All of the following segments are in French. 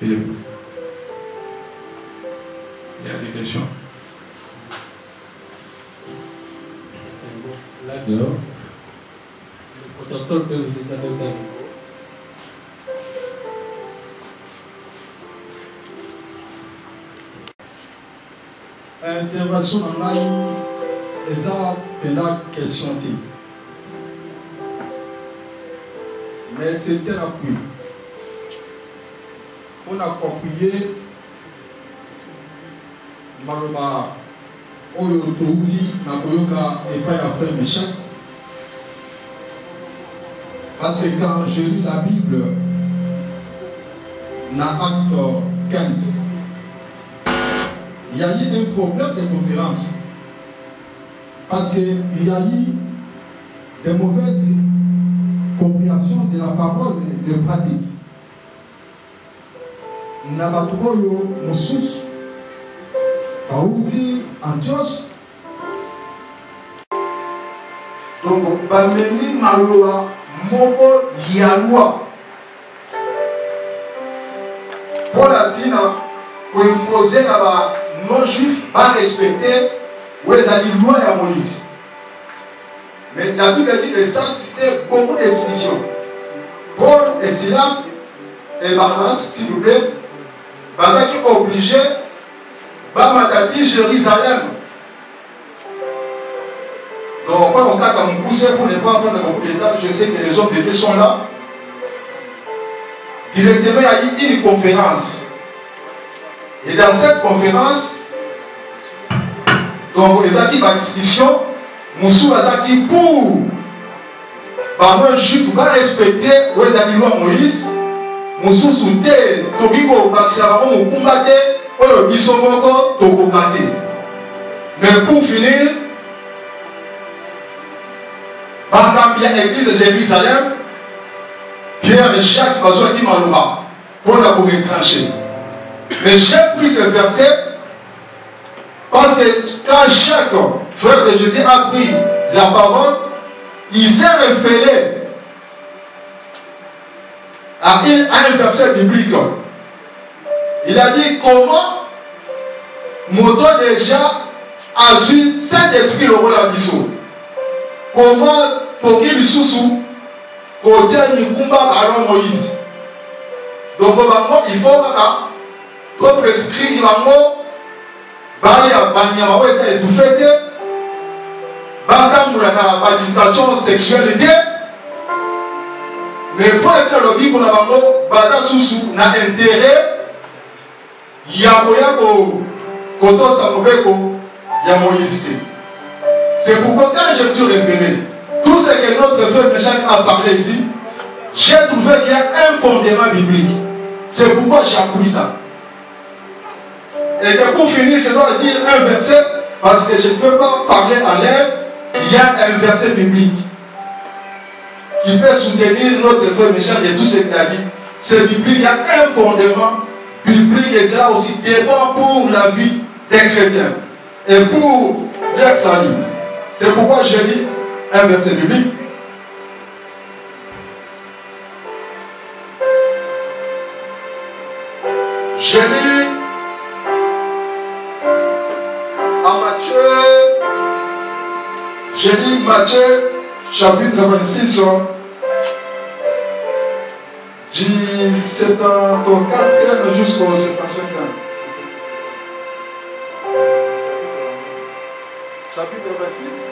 Il y a des questions? Là, dehors, le protocole peut vous établir. Intervention dans la question. Mais c'était appuyé. On a appuyé Maloba Oyo Touti Nakoyoka et pas à faire mes chèques. Parce que quand je lis la Bible, dans Acte 15, il y a eu un problème de conférence. Parce qu'il y a eu des mauvaises compréhensions de la parole de pratique. Nabatoyo Moussous, Paouti, Antioche. Donc, Bameni Maloa, Moko Yaloua. Pour la Tina, pour imposer là-bas, non-juifs, pas respecter, où ils allaient loin à Moïse. Mais la Bible dit que ça, c'était beaucoup d'explications. Paul et Silas et Barnabas, s'il vous plaît, qui est obligé de matati Jérusalem. Donc, pas mon cas comme poussé pour ne pas prendre beaucoup d'étapes. Je sais que les hommes de Dieu sont là. Directement, il y a eu une conférence. Et dans cette conférence, donc, les acquis de discussion, Moussou Azaki pour un juif pour respecter les animaux Moïse, Moussou soutient Tobiko Bakisabamo au combattre, ils sont encore Tokokati. Mais pour finir, Bakambia l'église de Jérusalem, Pierre et Jacques Bazoua qui Maloba pour la pour trancher. Mais j'ai pris ce verset parce que quand chaque frère de Jésus a pris la parole, il s'est révélé à un verset biblique. Il a dit comment Moto déjà a su Saint-Esprit au rôle d'Abisso. Comment Toki Bissousou, Kotia Nikumba Aaron Moïse. Donc il faut que prescrire il va Bali à Banyama, où est tout fêté. Batam na éducation sexualité. Mais pour être le but qu'on a basé sous na intérêt, il y a moyen koto samobeko, il y a Moïse. C'est pourquoi quand je me suis révélé, tout ce que notre frère Jacques a parlé ici, j'ai trouvé qu'il y a un fondement biblique. C'est pourquoi j'appuie ça. Et que pour finir, je dois dire un verset, parce que je ne peux pas parler en l'air. Il y a un verset biblique qui peut soutenir notre frère Michel de tout ce qu'il a dit. C'est biblique, il y a un fondement biblique et cela aussi dépend pour la vie des chrétiens et pour leur salut. C'est pourquoi je lis un verset biblique. Je lis à Matthieu. J'ai dit Matthieu chapitre 26 du 74e jusqu'au 75e. Chapitre 26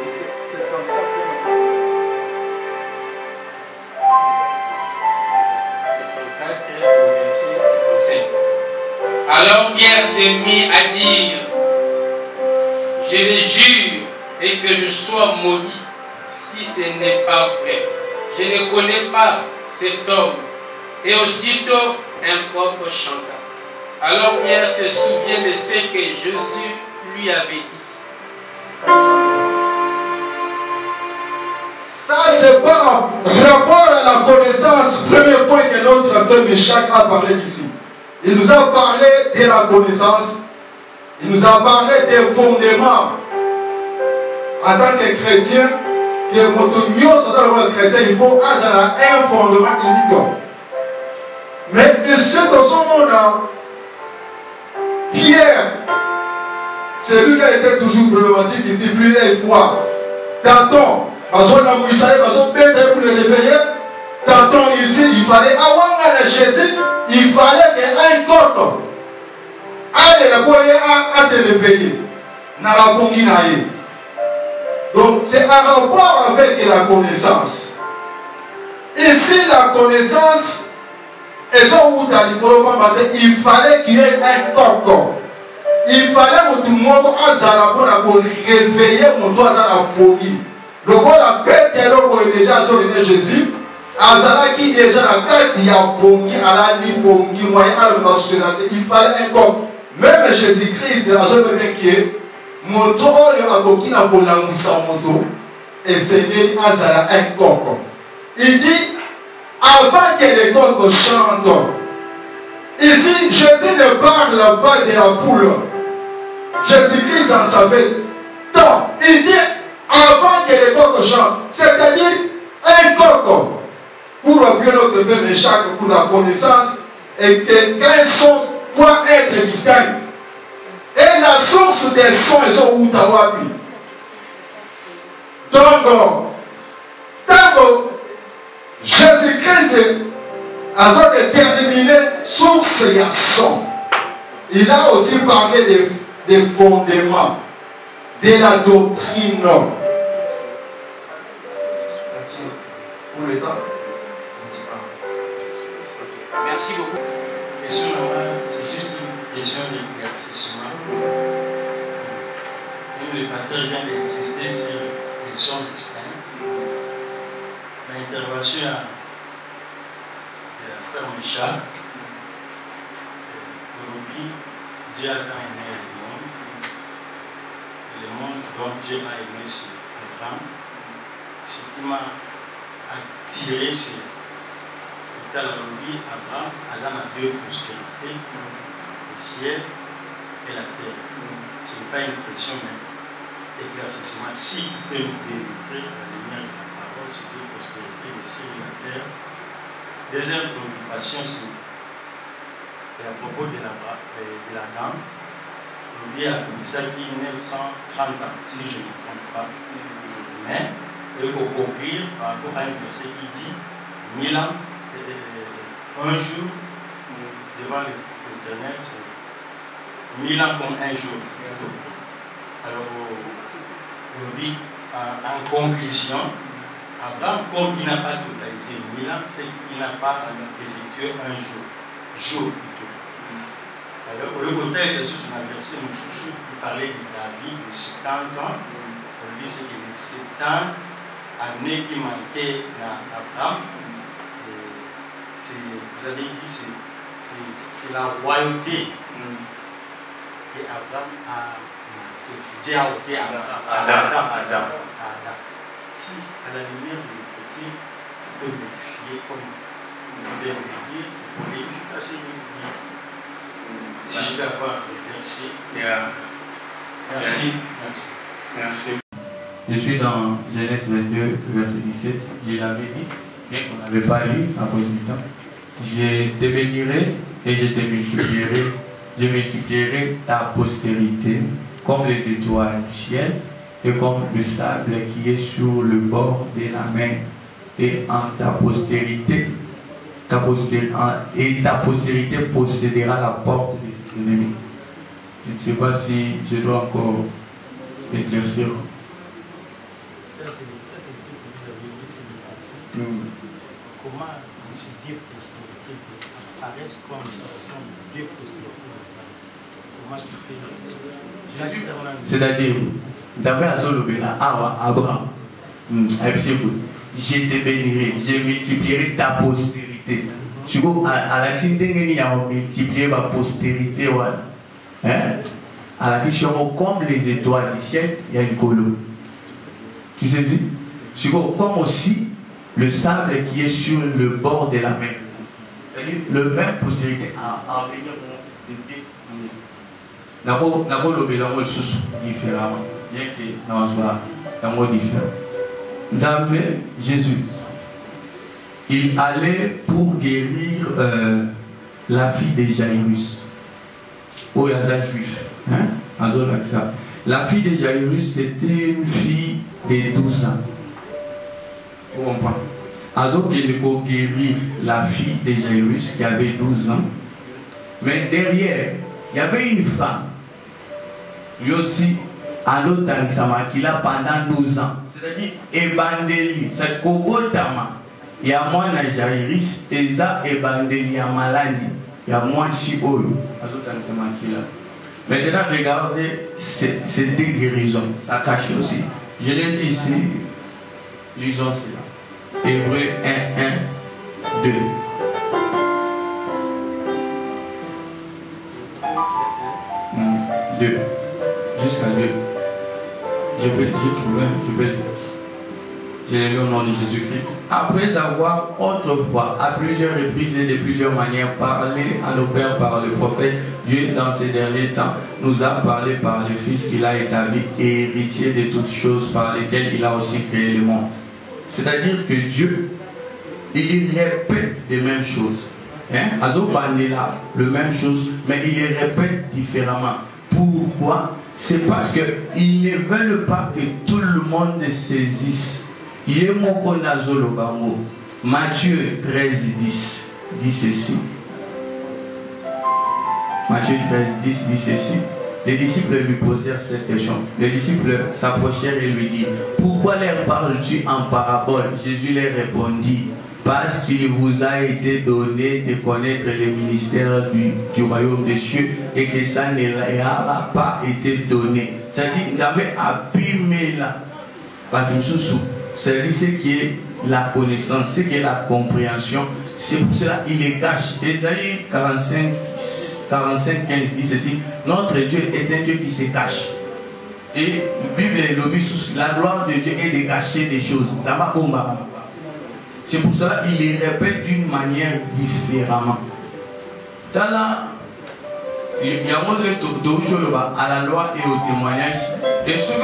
du 74e au 75e. Alors Pierre s'est mis à dire: je le jure et que je sois maudit si ce n'est pas vrai. Je ne connais pas cet homme. Et aussitôt un propre chanta. Alors Pierre se souvient de ce que Jésus lui avait dit. Ça c'est par rapport à la connaissance. Premier point que notre frère Michel a parlé ici. Il nous a parlé de la connaissance. Il nous a parlé des fondements. En tant que chrétien, que notre chrétien, il faut un fondement unique. Mais ici, dans son monde, Pierre, c'est lui qui a été toujours problématique ici plusieurs fois. Tantôt, parce qu'on a mouillé, parce qu'on peut pour le réveiller. Tantôt ici, il fallait avoir Jésus, il fallait qu'un coq aille à se réveiller. Donc c'est un rapport avec la connaissance. Ici, la connaissance, il fallait qu'il y ait un coq. Il fallait que tout le monde réveiller mon doigt à la polie. Le rôle à Péter déjà sur le Jésus. Azalaki déjà la carte il y a pongi à la pongi moyen à la société. Il fallait un coq. Même Jésus-Christ, la chose bien qui est moto a beaucoup na bola musa moto et Seigneur azala un coq. Il dit avant que les coqs chantent. Ici, Jésus ne parle pas de la poule. Jésus-Christ en savait tant. Il dit avant que les coqs chantent, c'est-à-dire un coq. Pour appuyer notre frère de Jacques pour la connaissance et que qu'un son doit être distinct. Et la source des sons est au Outawapi. Donc, tant Jésus-Christ a déterminé source et son. Il a aussi parlé des fondements, de la doctrine. Merci pour le temps. Merci beaucoup. C'est juste une question d'éclaircissement. Le pasteur vient d'insister sur les sons distincts. L'intervention de la frère Michel, aujourd'hui, Dieu a tant aimé le monde dont Dieu a aimé ses enfants, ce qui m'a attiré, c'est aujourd'hui, Abraham a deux postérités, le ciel et la terre. Ce n'est pas une question, mais éclaircissement. Si tu peux nous démontrer la lumière de la parole, ces deux postérités, le ciel et la terre. Deuxième préoccupation, c'est à propos de la dame. Aujourd'hui, a commencé à 1930 ans, si je ne me trompe pas. Mais, pour conclure, par rapport à un verset qui dit 1000 ans, un jour devant l'Éternel, c'est 1000 ans comme un jour. Alors, aujourd'hui, en conclusion, Abraham, comme il n'a pas totalisé 1000 ans, c'est qu'il n'a pas effectué un jour plutôt. Alors, le côté, c'est sur son adversaire, mon chouchou, qui parlait de David, de 70 ans. Aujourd'hui, c'est que les 70 années qui manquaient à Abraham. Vous avez dit, c'est la royauté que Abraham a marqué. Dieu a ôté Adam. Si, à la lumière de l'Écriture, tu peux vérifier comme vous devez le dire, c'est pour l'éducation de l'Église. Si je peux avoir des versets. Merci. Je suis dans Genèse 22, verset 17. Je l'avais dit, bien qu'on n'avait pas lu à cause du temps. Je te bénirai et je te multiplierai. Je multiplierai ta postérité comme les étoiles du ciel et comme le sable qui est sur le bord de la mer. Et en ta postérité, ta postérité possédera la porte de ses ennemis. Je ne sais pas si je dois encore éclaircir. Ça, c'est ce que vous avez dit, comment ces deux postérités apparaissent comme deux postérités. Comment tu fais? C'est-à-dire, vous avez Abraham, je te bénirai, je multiplierai ta postérité. Tu vois, à la fin de l'année, il a multiplié ma postérité. À la question, comme les étoiles du ciel, il y a une colonne. Tu sais, tu vois, comme aussi le sable qui est sur le bord de la mer. C'est-à-dire, le même postérité à venir de différemment, bien que non, c'est un mot différent. Nous avons Jésus. Il allait pour guérir la fille de Jairus. Oh, il y a un juif. Hein? La fille de Jairus, c'était une fille de 12 ans. Vous comprenez? Azo qui est pour guérir la fille de Jairus qui avait 12 ans. Mais derrière, il y avait une femme. Lui aussi, à l'autre qui l'a pendant 12 ans. C'est-à-dire, Ebandeli, c'est Kogotama. Il y a moins de Jairus, et ça, Ebandeli, il y a maladie. Il y a moins si haut. Maintenant, regardez ces deux guérisons. Ça cache aussi. Je l'ai dit ici. Lisons cela. Hébreu 1, 1, 2. Jusqu'à 2. Je peux dire, je peux dire. J'ai lu au nom de Jésus-Christ. Après avoir autrefois, à plusieurs reprises et de plusieurs manières, parlé à nos pères par le prophète, Dieu, dans ces derniers temps, nous a parlé par le Fils qu'il a établi et héritier de toutes choses par lesquelles il a aussi créé le monde. C'est-à-dire que Dieu, il répète les mêmes choses. Azo Bandela, les mêmes choses, mais il les répète différemment. Pourquoi? C'est parce qu'ils ne veulent pas que tout le monde saisisse. Matthieu 13, 10 dit ceci. Matthieu 13, 10 dit ceci. Les disciples lui posèrent cette question. Les disciples s'approchèrent et lui dirent: pourquoi leur parles-tu en parabole? Jésus leur répondit: parce qu'il vous a été donné de connaître les ministères du royaume des cieux et que ça ne leur a pas été donné. C'est-à-dire qu'ils avaient abîmé là. C'est-à-dire ce qui est la connaissance, ce qui est la compréhension. C'est pour cela qu'il les cache. Ésaïe 45, 15 dit ceci: notre Dieu est un Dieu qui se cache. Et la Bible est la gloire de Dieu est de cacher des choses. Ça va combattre. C'est pour cela qu'il les répète d'une manière différemment. Dans la, il y a un mot à la loi et au témoignage. Et ce que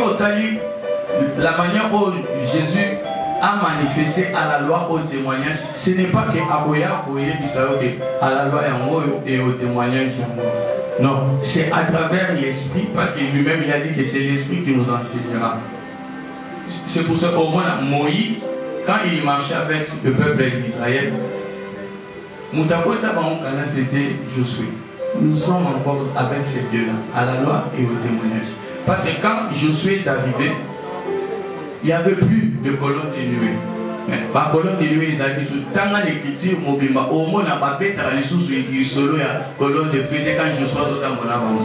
la manière dont Jésus a manifesté à la loi au témoignage, ce n'est pas que à la loi et au témoignage. Non, c'est à travers l'esprit, parce que lui-même il a dit que c'est l'esprit qui nous enseignera. C'est pour ça qu'au moins Moïse, quand il marchait avec le peuple d'Israël, c'était Josué. Nous sommes encore avec ces deux-là, à la loi et au témoignage. Parce que quand Josué est arrivé, il n'y avait plus de colonne de nuée. La colonne de nuée, ils avaient dit, tant que l'écriture, au moins, on n'a pas fait la solo, colonne de feu, quand Josué est arrivé.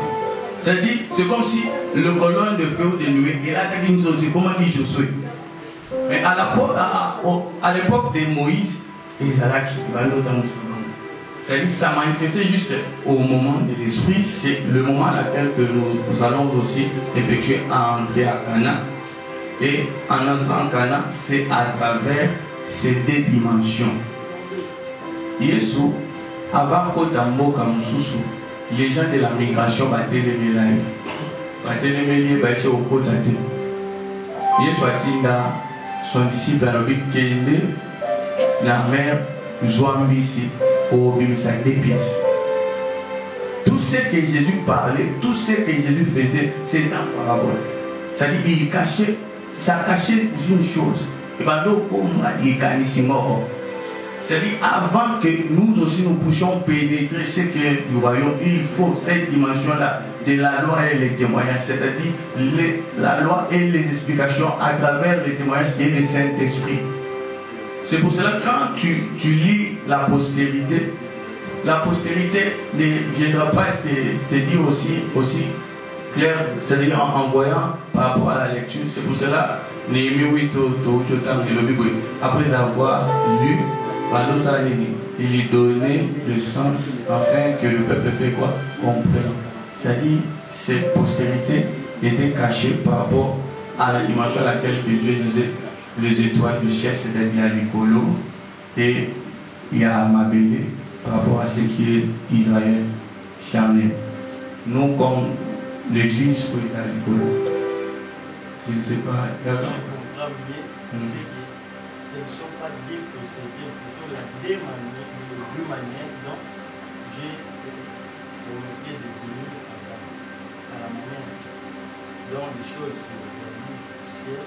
C'est-à-dire, c'est comme si le colonne de feu de nuée, il a dit, comment dit Josué? Mais à l'époque de Moïse, c'est-à-dire ça manifestait juste au moment de l'esprit. C'est le moment à laquelle que nous allons aussi effectuer à entrer à Cana. Et en entrant en Cana, c'est à travers ces deux dimensions. Yesu, avant Kotambo Kamususu, les gens de la migration battaient les mélailles. Battaient les mélailles, battaient au Kotate. Yesu a son disciple a dit la mère Zouambisi au Bimisa des pièces. Tout ce que Jésus parlait, tout ce que Jésus faisait, c'est un parabole. C'est-à-dire il cachait, ça cachait une chose. C'est-à-dire avant que nous aussi nous puissions pénétrer ce qui est du royaume, il faut cette dimension-là de la loi et les témoignages, c'est-à-dire la loi et les explications à travers les témoignages et le Saint-Esprit. C'est pour cela que quand tu lis la postérité ne viendra pas te dire aussi clair, c'est-à-dire en voyant par rapport à la lecture. C'est pour cela après avoir lu, il lui donnait le sens afin que le peuple fait quoi? Comprenne. C'est-à-dire cette postérité était cachée par rapport à la dimension à laquelle que Dieu disait les étoiles du ciel, c'est-à-dire Nicolo et il y a Mabélé par rapport à ce qui est Israël charnel. Nous comme l'église pour Israël Nicolo. Je ne sais pas. Ce ne sont pas deux procédés, ce sont les deux manières dont Dieu promettait de bénir Abraham à la manière dont les choses se réalisent au ciel.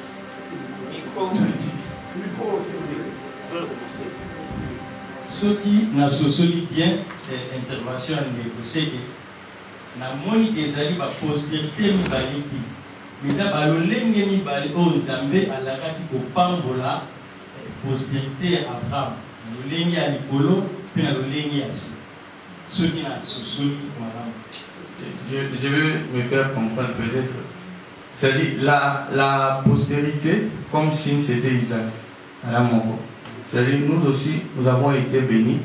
Ce qui n'a sosoli bien intervention négociée na moni ezali ba postérité mibaliki meza balolenge mibali oyo Nzambe alakaki kopambola postérité ya Abraham lolenge ya likolo mpe na lolenge ya si soki na sosoli malamu. Je veux me faire comprendre peut-être. C'est-à-dire la postérité, comme si c'était Isaac. C'est-à-dire nous aussi, nous avons été bénis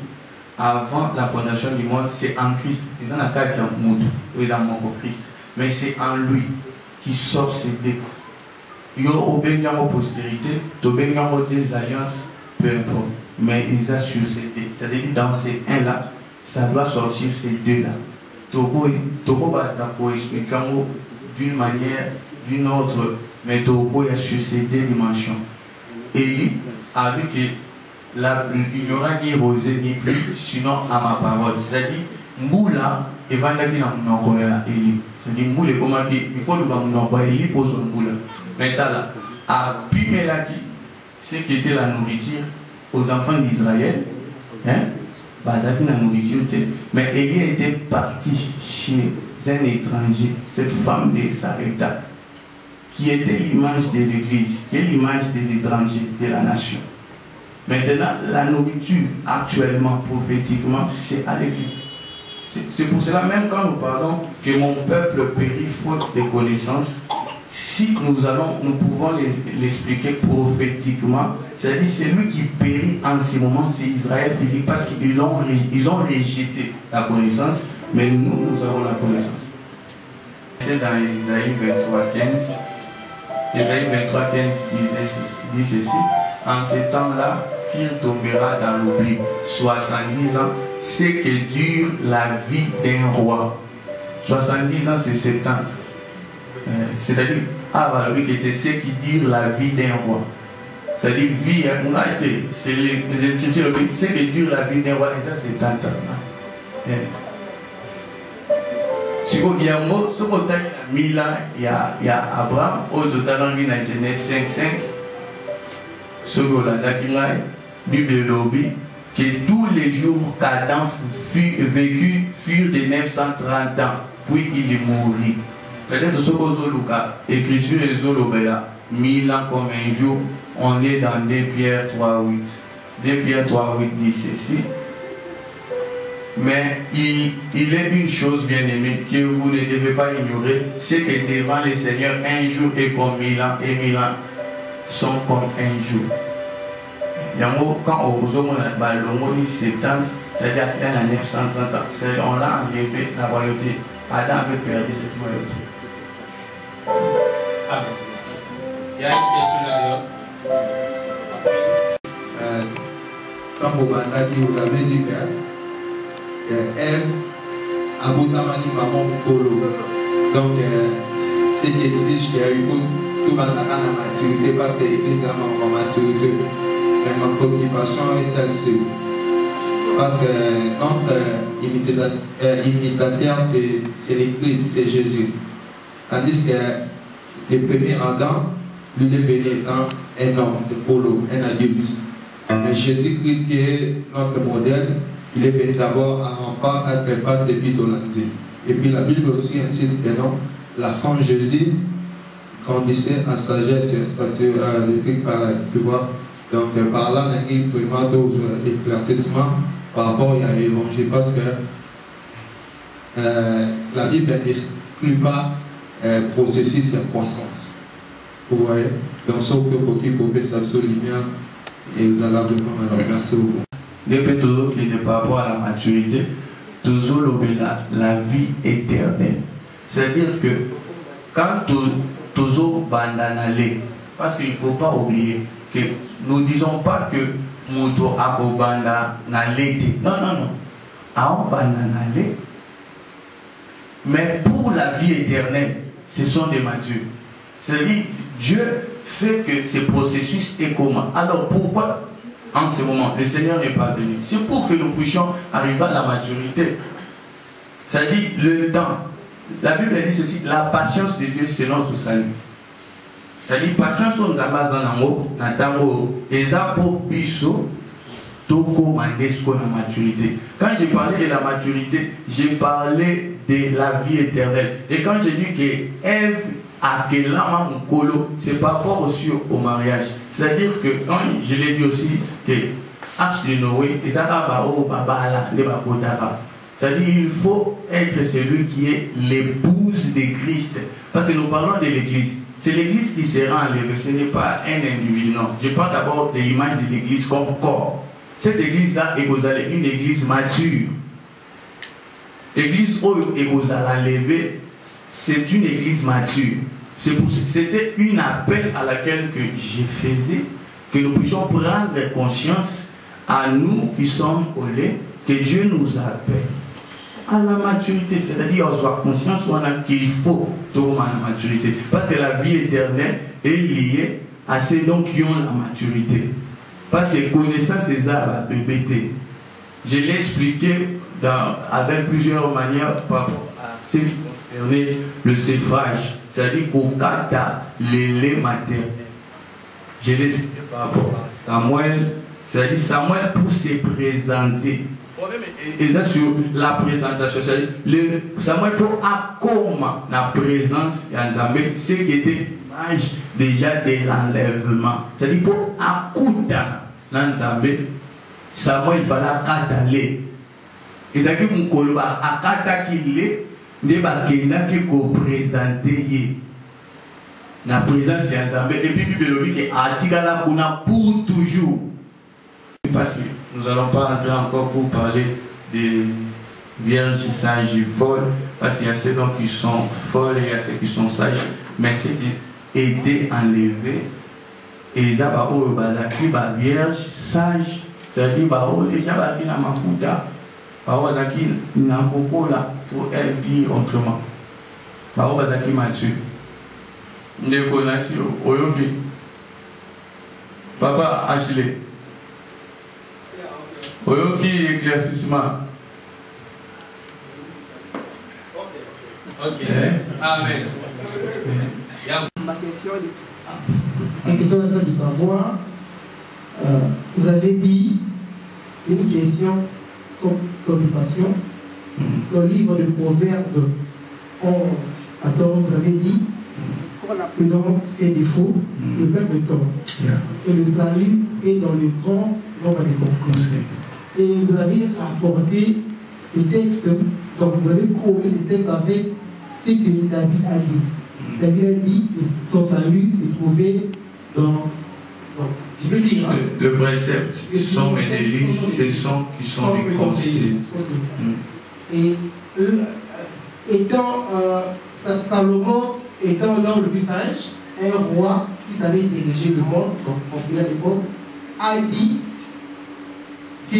avant la fondation du monde, c'est en Christ. Ils en ont qu'à dire ils ont Christ. Mais c'est en lui qui sort ces deux. Il y a une postérité, il y a des alliances, peu importe. Mais ils ont sur ces deux. C'est-à-dire dans ces un-là, ça doit sortir ces deux-là. Togo va expliquer d'une manière, d'une autre, mais Togo est sur ces deux dimensions. Et avec il n'y aura ni rosé ni pluie, sinon à ma parole. C'est-à-dire, Moula, et Vandaki n'a pas Eli. C'est-à-dire, Moula, comment il faut le voir, Eli pose un Moula. Maintenant, à Pimelaki, ce qui était la nourriture aux enfants d'Israël, Bazaki la nourriture, mais Eli était parti chez un étranger, cette femme de Sarepta, qui était l'image de l'Église, qui est l'image des étrangers de la nation. Maintenant, la nourriture, actuellement, prophétiquement, c'est à l'Église. C'est pour cela, même quand nous parlons que mon peuple périt faute de connaissances, si nous pouvons l'expliquer prophétiquement, c'est-à-dire celui qui périt en ce moment, c'est Israël physique, parce qu'ils ont rejeté la connaissance, mais nous avons la connaissance. Dans Isaïe 23:15, Isaïe 23:15 dit ceci: en ces temps-là, Tyr tombera dans l'oubli. 70 ans, c'est que dure la vie d'un roi. 70 ans, c'est 70. C'est-à-dire, oui, que c'est ce qui dure la vie d'un roi. C'est-à-dire, vie, on a été, c'est les Écritures, c'est que dure la vie d'un roi, et ça, c'est 70 ans. Si vous avez un mot, ce que il y a Abraham, au total, dans Genèse 5:5. Ce que la Bible lobby, que tous les jours qu'Adam vécu furent de 930 ans, puis il est mort. Peut-être ce que l'écriture est Zolobela, 1000 ans comme un jour, on est dans 2 Pierre 3:8. 2 Pierre 3:8 dit ceci. Mais il est une chose bien aimée que vous ne devez pas ignorer, c'est que devant le Seigneur, un jour est comme 1000 ans et 1000 ans sont comme un jour. Quand on vous a le mot 70, c'est-à-dire qu'il y a 930 ans, on l'a enlevé la royauté. Adam avait perdu cette royauté. Amen. Il y a une question là-dedans. Quand vous avez dit que Ève a boutamani maman Polo. Donc, ce qui exige qu'il y a eu tout la maturité parce que l'église a en maturité. Mais ma préoccupation est celle-ci. Parce que notre imitateur, c'est l'église, c'est Jésus. Tandis que le premier Adam, lui est venu étant un homme de Polo, un adulte. Mais Jésus-Christ qui est notre modèle, il est venu d'abord à rempart, à trépas et l'idolâtrie. Et puis la Bible aussi insiste que non, la femme Jésus grandissait en sagesse et stature, par tu vois. Donc par là, on a eu vraiment d'autres éclaircissements par rapport à l'évangile parce que la Bible n'exclut pas processus de croissance. Vous voyez? Donc ce que vous pouvez absolument et vous allez vraiment merci beaucoup. Depuis toujours qui est par rapport à la maturité, toujours la vie éternelle. C'est-à-dire que quand toujours bandanale, parce qu'il ne faut pas oublier que nous ne disons pas que Mouto Akobanda n'allait. Non, non, non. Aobandanale. Mais pour la vie éternelle, ce sont des matures. C'est-à-dire, Dieu fait que ce processus est commun. Alors pourquoi en ce moment le Seigneur n'est pas venu? C'est pour que nous puissions arriver à la maturité. Ça dit le temps. La Bible dit ceci, la patience de Dieu c'est notre salut. Ça dit patience on natango ezapo biso toko mandesko na maturité. Quand j'ai parlé de la maturité, j'ai parlé de la vie éternelle. Et quand j'ai dit que Ève a que l'âme mukolo, c'est par rapport aussi au mariage. C'est-à-dire que quand je l'ai dit aussi que Arche de Noé, c'est-à-dire il faut être celui qui est l'épouse de Christ. Parce que nous parlons de l'église. C'est l'église qui sera enlevée, ce n'est pas un individu, non. Je parle d'abord de l'image de l'église comme corps. Cette église-là est une église mature. L'église où est enlevée, c'est une église mature. C'était une appel à laquelle que je faisais, que nous puissions prendre conscience à nous qui sommes au lait, que Dieu nous appelle à la maturité. C'est-à-dire, on soit conscience qu'il faut trouver la maturité. Parce que la vie éternelle est liée à ceux qui ont la maturité. Parce que connaissance c'est ça, la BBT. Je l'ai expliqué avec plusieurs manières par rapport à ce qui concernait le sévrage. C'est-à-dire qu'au cas les laits maternels. Je l'ai expliqué par rapport à Samuel. C'est-à-dire Samuel pour se présenter. Et ça sur la présentation. C'est-à-dire Samuel pour accompagner la présence de ce qui était l'image déjà de l'enlèvement. C'est-à-dire pour accompagner l'ensemble, Samuel il fallait aller. Et ça qui mon colba akata qu'il est, ne ba kenda qui ko présenter la présence de l'ensemble. Et puis Bible dit que atikala kuna pour toujours. Parce que nous n'allons pas entrer encore pour parler des vierges sages et folles, parce qu'il y a ceux qui sont folles et il y a ceux qui sont sages, mais ceux qui étaient enlevés, et ils ont des vierges sages, c'est-à-dire déjà qui n'a ma fouta, qui n'a pas là pour elle dire autrement. Qui m'a tué. Ne connaissez pas. Papa Ashley. Ok, éclaircissement. Ok. Amen. Ma question est de savoir, vous avez dit, c'est une question d'occupation. Dans le livre de Proverbes 11 à 14, vous avez dit, quand la prudence fait défaut, le peuple tombe. Et le salut est dans le grand nombre des conseils. Et vous avez rapporté ces textes, donc vous avez corrigé ces textes avec ce que David a dit. David a dit que son salut s'est trouvé dans. Je veux dire. Le précepte, sont mes délices, ce sont qui sont les conseils. Et étant Salomon étant l'homme le plus sage, un roi qui savait diriger le monde, donc en à l'époque, a dit que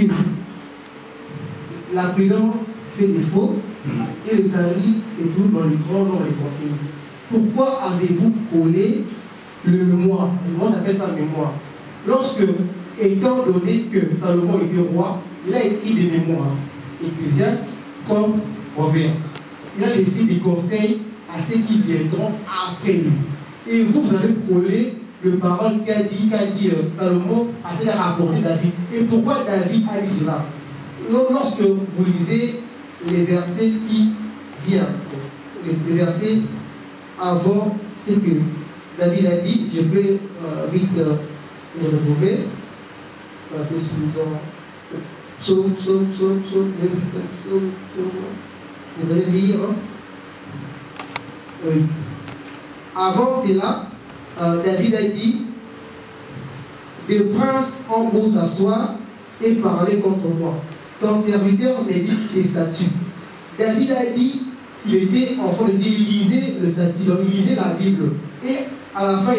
la prudence fait défaut et le salut est tout dans le grand nombre des conseils. Pourquoi avez-vous collé le mémoire? Moi j'appelle ça mémoire. Lorsque, étant donné que Salomon était roi, il a écrit des mémoires, Ecclésiaste comme Proverbe. Il a laissé des conseils à ceux qui viendront après lui. Et vous avez collé le parole qu'a dit Salomon à ce qu'a rapporté David. Et pourquoi David a dit cela? Lorsque vous lisez les versets qui viennent, les versets avant ce que David a dit, je peux vite le retrouver. C'est suivant. Vous allez lire. Oui. Avant cela, David a dit, des princes ont beau s'asseoir et parler contre moi. Ton serviteur médite tes statuts. David a dit qu'il était en train de liser le statut, donc il lisait la Bible. Et à la fin,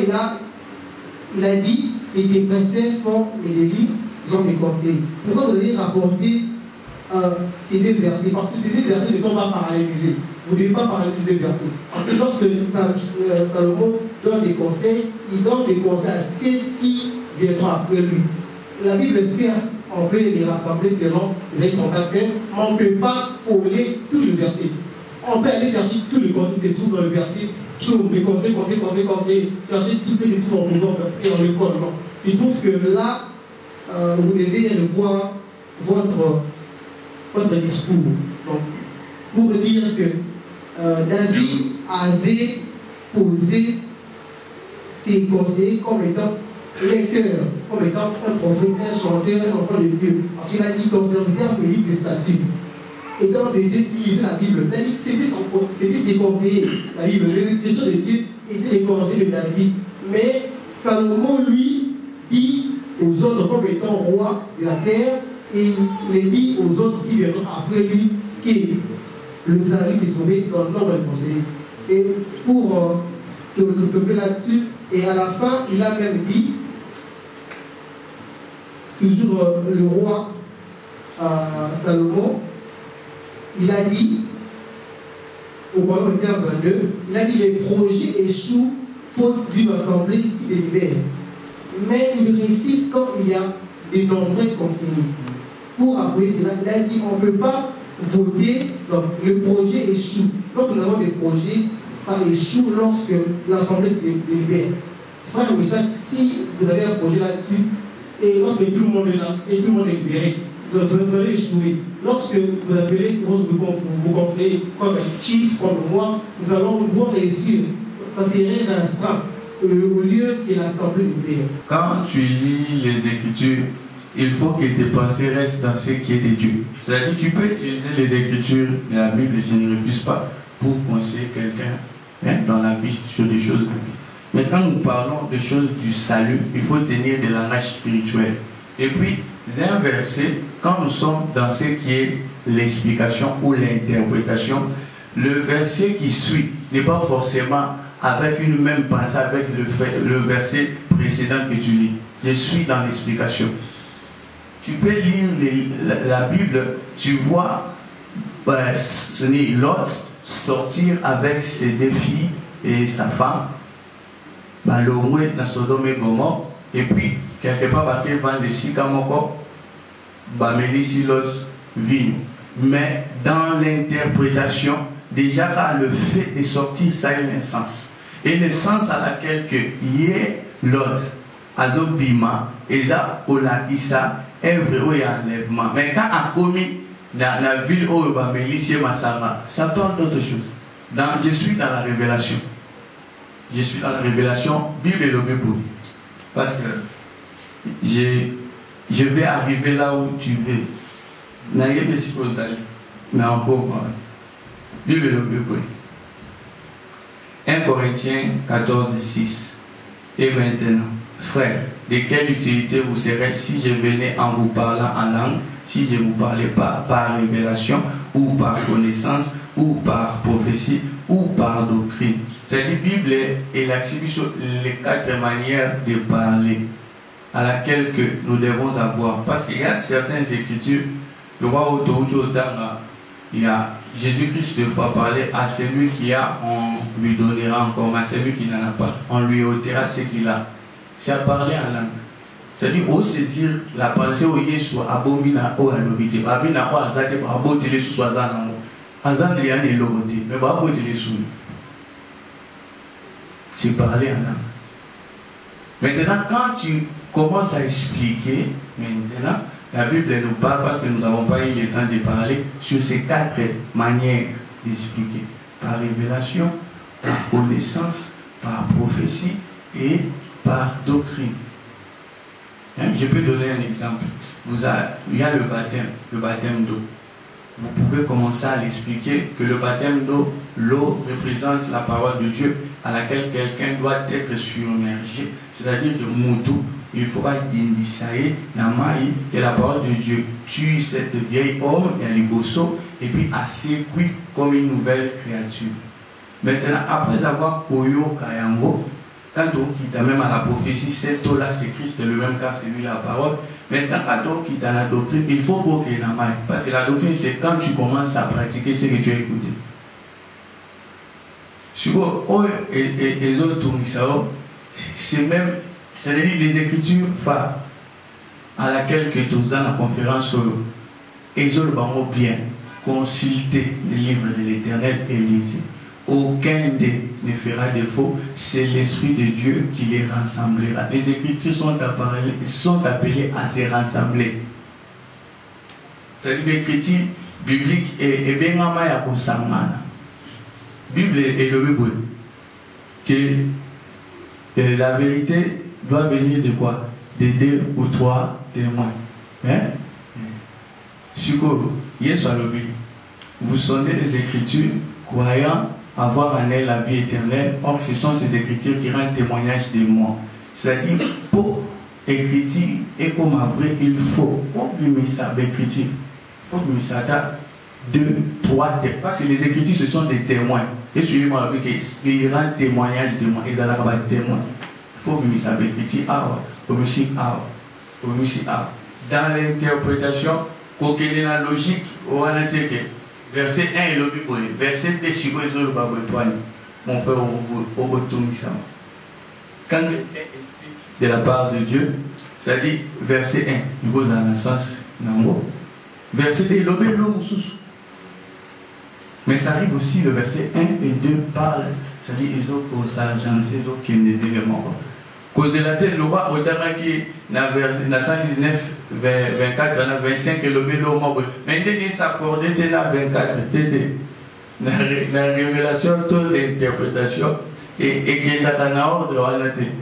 il a dit que tes préceptes font mes délices, ils ont mes conseils. Pourquoi vous avez rapporté ces deux versets? Parce que ces deux versets ne sont pas parallélisés. Vous ne devez pas parler de ces deux versets. En fait, lorsque Salomon donne des conseils, il donne des conseils à ceux qui viendront après lui. La Bible, certes, on peut les rassembler selon les actes 37, mais on ne peut pas coller tout le verset. On peut aller chercher tout le contexte qui se trouve dans le verset, chercher toutes les études en faisant et on le colle. Je trouve que là, vous devez revoir votre discours. Donc, pour dire que David avait posé ses conseillers comme étant lecteurs, comme étant un prophète, un chanteur, un enfant de Dieu. Alors il a dit ton serviteur mérite des statuts. Et donc les deux qui lisaient la Bible, c'était ses conseillers. La Bible, les écritures de Dieu étaient les conseillers de David. Mais Salomon, lui, dit aux autres comme étant roi de la terre, et il dit aux autres qui viendront après lui que le salut s'est trouvé dans le nombre des conseillers. Et pour développer là-dessus, et à la fin, il a même dit, toujours le roi Salomon, il a dit, au Proverbe 15-22, il a dit les projets échouent faute d'une assemblée qui délibère. Mais il résiste quand il y a de nombreux conseillers. Pour appuyer cela, il a dit on ne peut pas voter, donc le projet échoue. Lorsque nous avons des projets, ça échoue lorsque l'assemblée délibère. Frère Michel, si vous avez un projet là-dessus, et lorsque tout le monde est là, et tout le monde est libéré, vous allez échouer. Lorsque vous appelez vous conseillez comme un chief, comme moi, nous allons pouvoir réussir. Ça serait restreint au lieu que l'assemblée libère. Quand tu lis les Écritures, il faut que tes pensées restent dans ce qui est de Dieu. C'est-à-dire tu peux utiliser les Écritures de la Bible, je ne refuse pas, pour conseiller quelqu'un dans la vie sur des choses de vie. Mais quand nous parlons des choses du salut, il faut tenir des langages spirituels. Et puis, c'est un verset, quand nous sommes dans ce qui est l'explication ou l'interprétation, le verset qui suit n'est pas forcément avec une même pensée avec le verset précédent que tu lis. Je suis dans l'explication. Tu peux lire la Bible, tu vois Lot sortir avec ses deux filles et sa femme, Balomwe na Sodome et Gomorrhe, et puis quelque part baké vend des sikamoko, Bamelisi Lot vit. Mais dans l'interprétation, déjà le fait de sortir, ça a un sens. Et le sens à laquelle que yé Lot, Azobima, Eza Ola Issa, est vrai où il y a enlèvement. Mais quand a commis dans la ville où il va Bamelisi et Massama, ça parle d'autre chose. Je suis dans la révélation. Je suis dans la révélation, Bible et le Bible. Parce que je vais arriver là où tu veux. Mais encore, Bible et le Bible. 1 Corinthiens 14:6. Et maintenant, frères, de quelle utilité vous serez si je venais en vous parlant en langue, si je ne vous parlais pas par révélation, ou par connaissance, ou par prophétie, ou par doctrine. C'est-à-dire, la Bible est l'accès sur les 4 manières de parler à laquelle que nous devons avoir. Parce qu'il y a certaines écritures, le roi Otouchoutanga, il y a Jésus-Christ deux fois parlé à celui qui a, on lui donnera encore, mais à celui qui n'en a pas, on lui ôtera ce qu'il a. C'est à parler en langue. C'est-à-dire, au saisir la pensée au Yeshua, abomina au alobité, abina au azake, abote les sous azan, azan les an et l'oroté, mais abote les sous. C'est parler en langue. Maintenant, quand tu commences à expliquer, maintenant, la Bible nous parle, parce que nous n'avons pas eu le temps de parler, sur ces 4 manières d'expliquer. Par révélation, par connaissance, par prophétie et par doctrine. Je peux donner un exemple. Il y a le baptême d'eau. Vous pouvez commencer à l'expliquer que le baptême d'eau, l'eau représente la parole de Dieu à laquelle quelqu'un doit être submergé. C'est-à-dire que Moutou, il faudra d'indicaer que la parole de Dieu tue cette vieille homme et à l'Ibosso et puis à s'écuit comme une nouvelle créature. Maintenant, après avoir Koyo Kayango, quand on quitte même à la prophétie, cette eau-là c'est Christ, le même cas c'est lui la parole. Maintenant, quand on quitte à la doctrine, il faut beaucoup qu'il y ait la main. Parce que la doctrine, c'est quand tu commences à pratiquer ce que tu as écouté. Et les autres, c'est même, c'est-à-dire les écritures phares. à laquelle que tu as la conférence solo. Et ils ont bien consulté le livre de l'Éternel et lisez. Aucun ne fera défaut, c'est l'Esprit de Dieu qui les rassemblera. Les Écritures sont appelées à se rassembler. C'est-à-dire l'écriture biblique est bien à pour Samana. Bible est le Bible. Que la vérité doit venir de quoi? De 2 ou 3 témoins. Hein? Vous sonnez les Écritures, croyant avoir en elle la vie éternelle. Or, ce sont ces Écritures qui rendent témoignage de moi. C'est-à-dire, pour écriture et comme un vrai, il faut écriture. Il faut que ça 2, 3 témoins. Parce que les Écritures, ce sont des témoins. Et suivez-moi, ils rendent témoignage de moi. Ils ont des témoins. Il faut que ça écriture. Dans l'interprétation, quelle est la logique, verset 1 et le Bible, verset 2, si vous avez mon frère, quand de la part de Dieu, ça dit verset 1, il pose dans le sens, verset 2, mais ça arrive aussi le verset 1 et 2 parle, ça dit ils ont pour s'agencer, ils ont qui ne deviennent pas. Cause de la tête, le roi, au dernier qui na 119, 24, 25, le bélo, mais il s'accordait à 24, la révélation, toute l'interprétation, et qu'il a un ordre à la tête.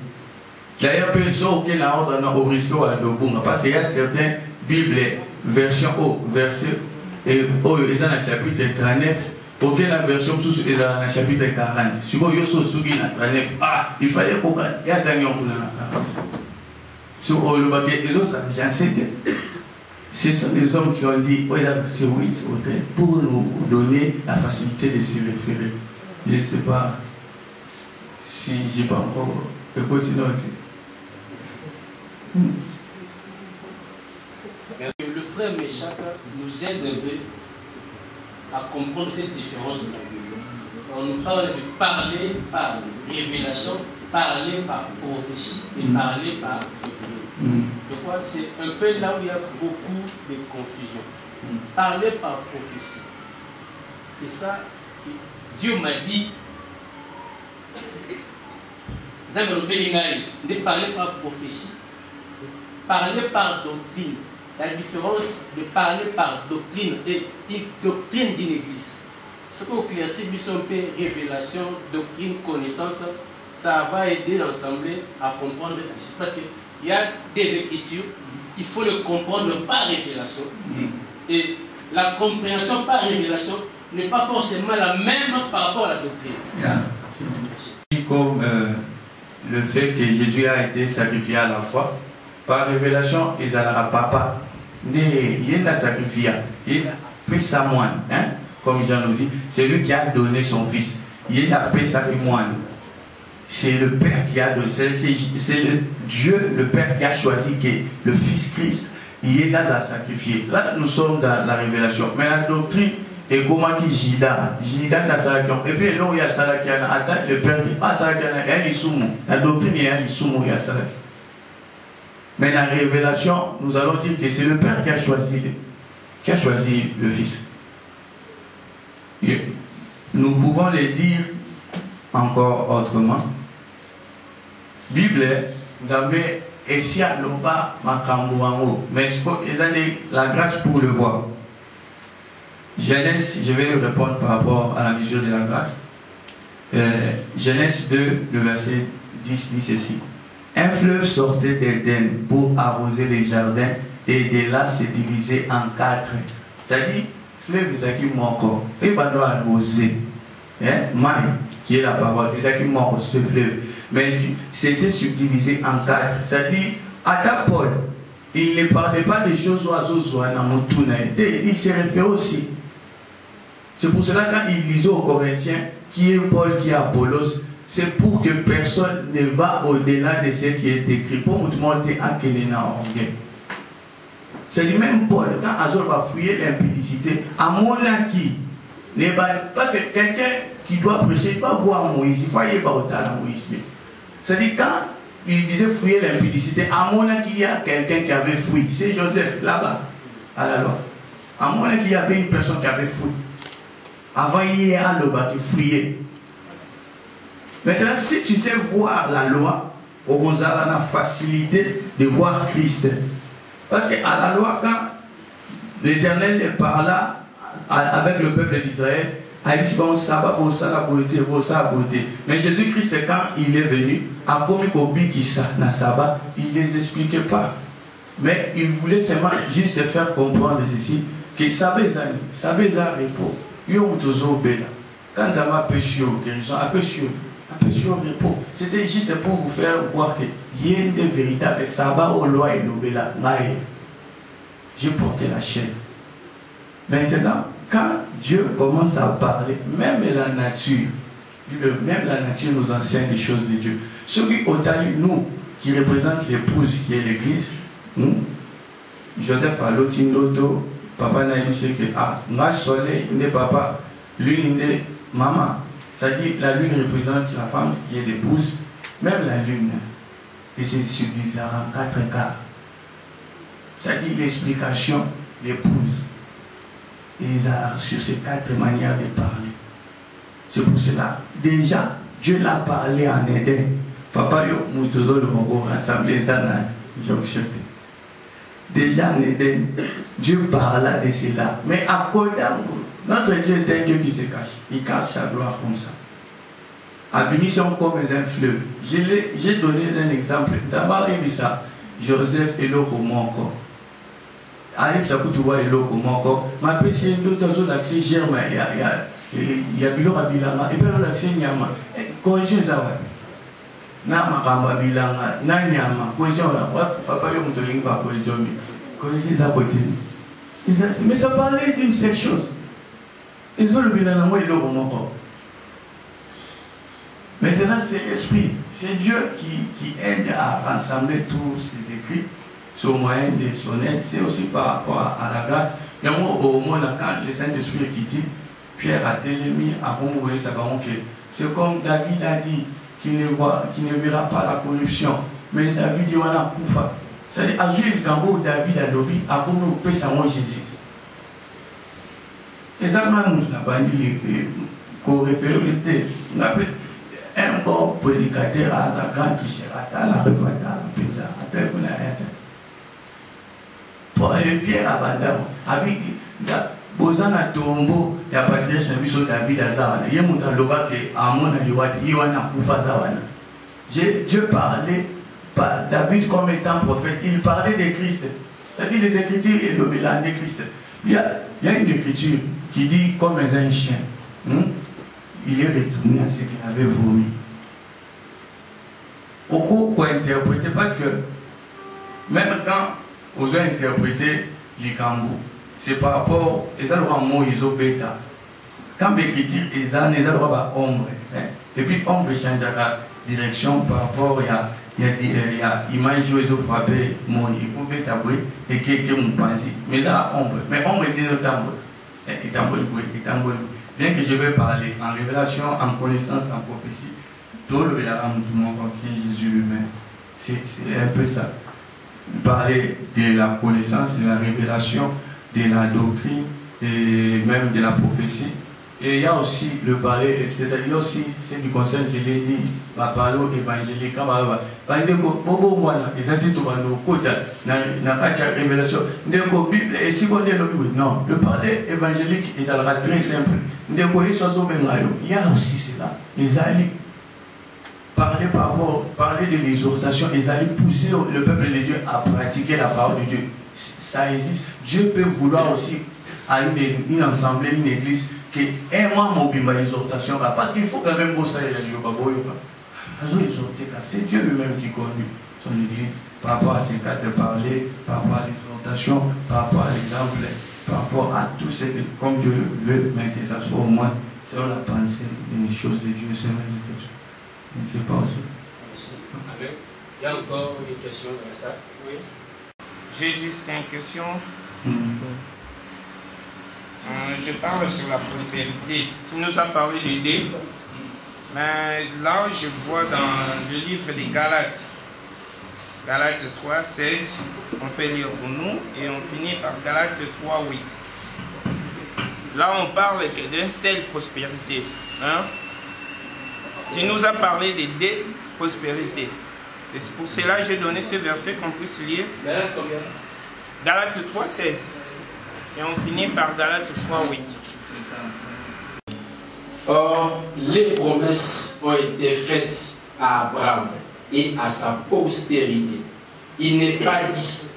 D'ailleurs, il y a aucun ordre au risque à l'obunga, parce qu'il y a certaines Bibles, version haut, verset, et au chapitre 39. Ok, la version sous est dans le chapitre 40. Si vous avez 39, il fallait qu'on y ait un 40. Sur le baquet, les autres, ce sont des hommes qui ont dit, oui, c'est 8 pour nous donner la facilité de s'y référer. Je ne sais pas si je n'ai pas encore fait continuer. Le frère Méchac nous aide un peu à comprendre ces différences-là. On nous parle de parler par révélation, parler par prophétie et parler par doctrine. Je crois que c'est un peu là où il y a beaucoup de confusion. Parler par prophétie, c'est ça que Dieu m'a dit. De parler par prophétie, parler par doctrine. La différence de parler par doctrine et doctrine d'une église. Ce qu'au classique, nous sommes révélation, doctrine, connaissance, ça va aider l'ensemble à comprendre. Parce qu'il y a des écritures, il faut le comprendre par révélation. Et la compréhension par révélation n'est pas forcément la même par rapport à la doctrine. Comme le fait que Jésus a été sacrifié à la croix, par révélation, ils allaient à papa. Il a sacrifié, il a pris sa moine, hein? Comme Jean nous dit, c'est lui qui a donné son fils. Il a pris sa moine. C'est le Père qui a donné, c'est le Dieu, le Père qui a choisi que le Fils Christ, il a sacrifié. Là, nous sommes dans la révélation. Mais la doctrine est comment qui Jida dans Salakion. Et puis là où il y a Salakian, le Père dit, Salakian, il y a l'Issoumou. La doctrine, il y a l'Issoumou, il y a Salakian. Mais la révélation, nous allons dire que c'est le Père qui a choisi le Fils. Et nous pouvons le dire encore autrement. Bible, vous avez Essia Loba Makambuango, mais ils ont la grâce pour le voir. Genèse, je vais répondre par rapport à la mesure de la grâce. Genèse 2, le verset 10 dit ceci. Un fleuve sortait d'Éden pour arroser les jardins et de là se diviser en 4. C'est-à-dire, fleuve Isaki Moko, et il va arroser. Maï, qui est la parole, Isaki Moko, ce fleuve. Mais c'était subdivisé en 4. C'est-à-dire, à ta Paul, il ne parlait pas des choses oiseaux, il se réfère aussi. C'est pour cela quand il disait aux Corinthiens, qui est Paul, qui est Apollos, c'est pour que personne ne va au-delà de ce qui est écrit. Pour nous montrer à quel est l'anglais. C'est lui-même Paul, quand Azor va fouiller l'impudicité, à mon qui parce que quelqu'un qui doit prêcher, il va voir Moïse, il faut aller voir au Moïse. C'est-à-dire quand il disait fouiller l'impudicité. À mon avis, il y a quelqu'un qui avait fouillé. C'est Joseph, là-bas, à la loi. À mon avis, il y avait une personne qui avait fouillé. Avant, il y a le bas qui fouillait. Maintenant, si tu sais voir la loi, on a la facilité de voir Christ. Parce qu'à la loi, quand l'Éternel parla avec le peuple d'Israël, il dit bon, ça va, bon, ça la beauté, bon, ça la beauté. Mais Jésus-Christ, quand il est venu, à Komikobi qui ça, na sabbat, il ne les expliquait pas. Mais il voulait seulement juste faire comprendre ceci, que ça va repos. Quand ça m'a péché au guérison, un peu sur repos. C'était juste pour vous faire voir qu'il y a une véritable sabbat au loi et l'obéla. J'ai porté la chaîne. Maintenant, quand Dieu commence à parler, même la nature nous enseigne les choses de Dieu. Ceux qui ont allé, nous, qui représentent l'épouse qui est l'église, Joseph Alotindoto, papa n'a dit que ma soleil n'est papa, lune n'est maman. C'est-à-dire la lune représente la femme qui est l'épouse, même la lune. Et c'est subdivisé en 4 quarts. C'est-à-dire l'explication l'épouse. Et ils ont sur ces 4 manières de parler. C'est pour cela, déjà, Dieu l'a parlé en Éden. Papa, yo, moutodo le mongo, rassemblé Zanan, déjà en Éden, Dieu parla de cela. Mais à côté, notre Dieu est un Dieu qui se cache. Il cache sa gloire comme ça. Abinition comme un fleuve. J'ai donné un exemple. Ça m'a arrivé ça. Joseph et l'eau comme encore. Arrive ça tu vois et l'eau comme encore. Ma PC l'autre l'accès germe. Il y a bilo abilama. Et puis l'accès nyama. Cohésion ça va. Na makamba bilanga. Na nyama. Cohésion là. Papa yo mutolingi pas cohésion. Cohésion ça côté. Mais ça parlait d'une seule chose. Ils ont le bilan moi et l'eau comme encore. Maintenant, c'est l'esprit. C'est Dieu qui aide à rassembler tous ces écrits sur moyen de son aide. C'est aussi par rapport à la grâce. Il y a un moment où le Saint-Esprit qui dit, Pierre a télémis à Romoué Sabaron que c'est comme David a dit, qui ne verra pas la corruption. Mais David dit, on a Koufa. C'est-à-dire, à jouer le gambo David a lobby, à comme au Père Saint Jésus. Et ça m'a dit, qu'on réfère au un bon prédicateur à sa grande t-shirt, à la revoite, à la pizza, à tel que la haine. Pour les pierres à Bandam, avec Bozana Tombo, il y a Patrice Nabiso David Azawana. Il y a mon taloba qui est à mon aliwat, Iwana Koufazawana. Dieu parlait par David comme étant prophète, il parlait de Christ. C'est-à-dire les Écritures et le bilan de Christ. Il y a une écriture qui dit comme un chien. Il est retourné à ce qu'il avait vomi. Au cours pour interpréter, parce que même quand on a interprété les gambous, c'est par rapport à mot ils ont bêta. Quand l'écriture ils ont ombre. Et puis ombre change la direction par rapport il y a image ils ont frappé mon bêta et que mon pensée. Mais ça ombre. Mais ombre est déjà tambour. Et tambour. Bien que je vais parler en révélation, en connaissance, en prophétie, tout le monde qui est Jésus lui-même. C'est un peu ça. Parler de la connaissance, de la révélation, de la doctrine et même de la prophétie. Et il y a aussi le parler, c'est-à-dire aussi ce qui concerne, je l'ai dit, la parole évangélique. Non, le parler évangélique, il sera très simple. Il y a aussi cela. Ils allaient parler de l'exhortation, ils allaient pousser le peuple de Dieu à pratiquer la parole de Dieu. Ça existe. Dieu peut vouloir aussi à une assemblée, une église, que mon bimba exhortation, parce qu'il faut quand même bosser c'est Dieu lui-même qui conduit son église par rapport à ces 4 parler, par rapport à l'exhortation, par rapport à l'exemple, par rapport à tout ce que, comme Dieu veut, mais que ça soit au moins selon la pensée des choses de Dieu, selon les choses. Je ne sais pas aussi. Merci. Amen. Il y a encore une question dans ça. Oui. J'ai juste une question. Je parle sur la prospérité. Tu nous as parlé de dé, mais là je vois dans le livre des Galates, Galates 3, 16, on peut lire pour nous, et on finit par Galates 3, 8. Là, on parle d'une seule prospérité. Hein? Tu nous as parlé de deux prospérités. C'est pour cela que j'ai donné ce verset qu'on puisse lire. Galates 3, 16. Et on finit par Galates 3, 8. Or, les promesses ont été faites à Abraham et à sa postérité. Il n'est pas dit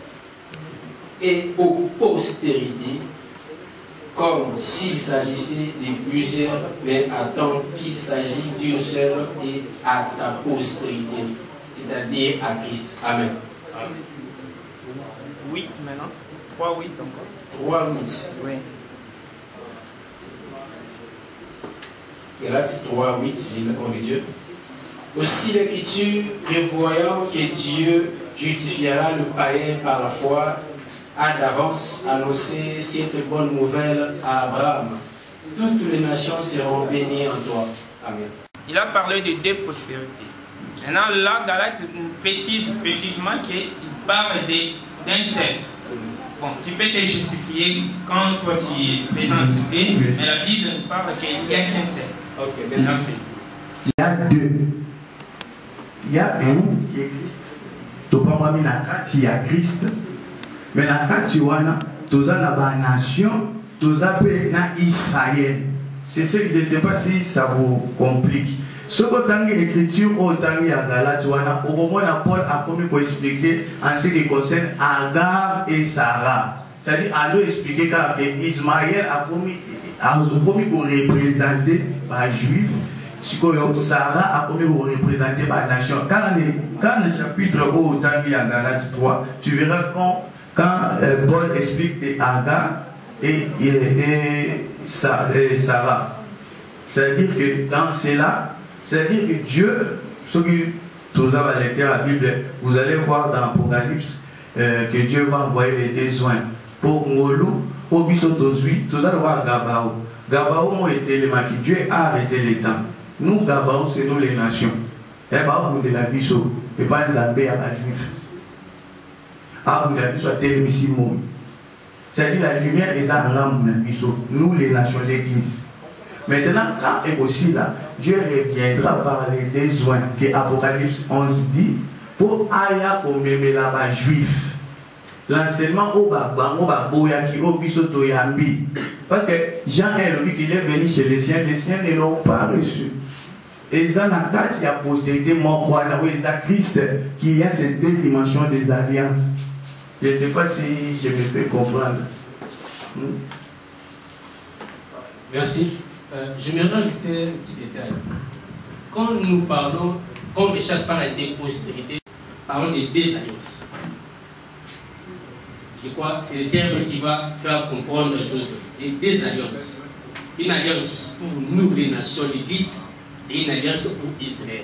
et aux postérités comme s'il s'agissait de plusieurs, mais attends qu'il s'agit d'une seule et à ta postérité, c'est-à-dire à Christ. Amen. 8 maintenant. 3, 8 encore. 3, 8. Oui. Galates 3, 8, c'est le nom de Dieu. Aussi l'Écriture, prévoyant que Dieu justifiera le païen par la foi, a d'avance annoncé cette bonne nouvelle à Abraham. Toutes les nations seront bénies en toi. Amen. Il a parlé de deux prospérités. Maintenant, là, Galate précise précisément qu'il parle d'un seul. Bon, tu peux te justifier quand toi tu es présent en Dieu, mais la Bible nous parle qu'il n'y a qu'un seul. Ok, merci. Il y a deux. Il y a un qui est Christ. Tu n'as pas mis la carte, il y a Christ. Mais la carte, tu vois, tu as la nation, tu as Israël. C'est ce que je ne sais pas si ça vous complique. Ce que tu as l'écriture, autant il y a Galate, au moment où Paul a commis pour expliquer en ce qui concerne Agar et Sarah. C'est-à-dire, à nous expliquer qu'Ismaël a commis pour représenter les Juifs. Sarah a commis pour représenter la nation. Quand le chapitre autant il y a Galate 3, tu verras quand Paul explique Agar et Sarah. C'est-à-dire que dans cela, c'est-à-dire que Dieu, ce que vous avez lecté la Bible, vous allez voir dans l'Apocalypse que Dieu va envoyer les besoins pour Ngolou, pour Bissotozui, vous allez voir Gabao. Gabao a été le maquis. Dieu a arrêté les temps. Nous, Gabao, c'est nous les nations. Et bien, vous de la Bissot, et pas les abbés à la juif. Ah, vous avez soit tel missimon. C'est-à-dire la lumière est en l'âme de Bissot. Nous, les nations, l'église. Maintenant, quand est aussi là, Dieu reviendra par les besoins que Apocalypse 11 dit pour aya pour mémé là-bas juif. L'enseignement au Baboya qui au Bisoto Yambi. Parce que Jean est le qu'il est venu chez les siens ne l'ont pas reçu. Et ça n'a pas il y a postérité, mon roi, là où il y a Christ qui a ces deux dimensions des alliances. Je ne sais pas si je me fais comprendre. Merci. J'aimerais rajouter un petit détail. Quand nous parlons, comme Michel parle des postérités, parlons des désalliances. Je crois que c'est le terme qui va faire comprendre les choses. Des désalliances. Une alliance pour nous, les nations, l'Église, et une alliance pour Israël.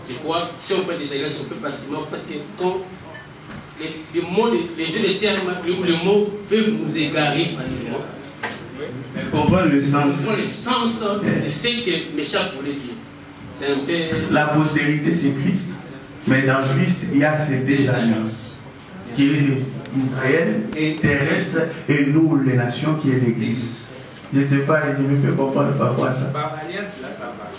Je crois que si on fait des alliances, on peut facilement, parce que quand les jeux de termes, les mots peuvent nous égarer facilement. Mais comprends le sens. Comprends le sens de ce que Méchap voulait dire. C'est un peu... La postérité, c'est Christ. Mais dans Christ, il y a ces deux alliances. Qui est Israël, terrestre, et nous, les nations, qui est l'Église. Je ne sais pas, je me fais comprendre par quoi ça. Par alliance, là, ça va.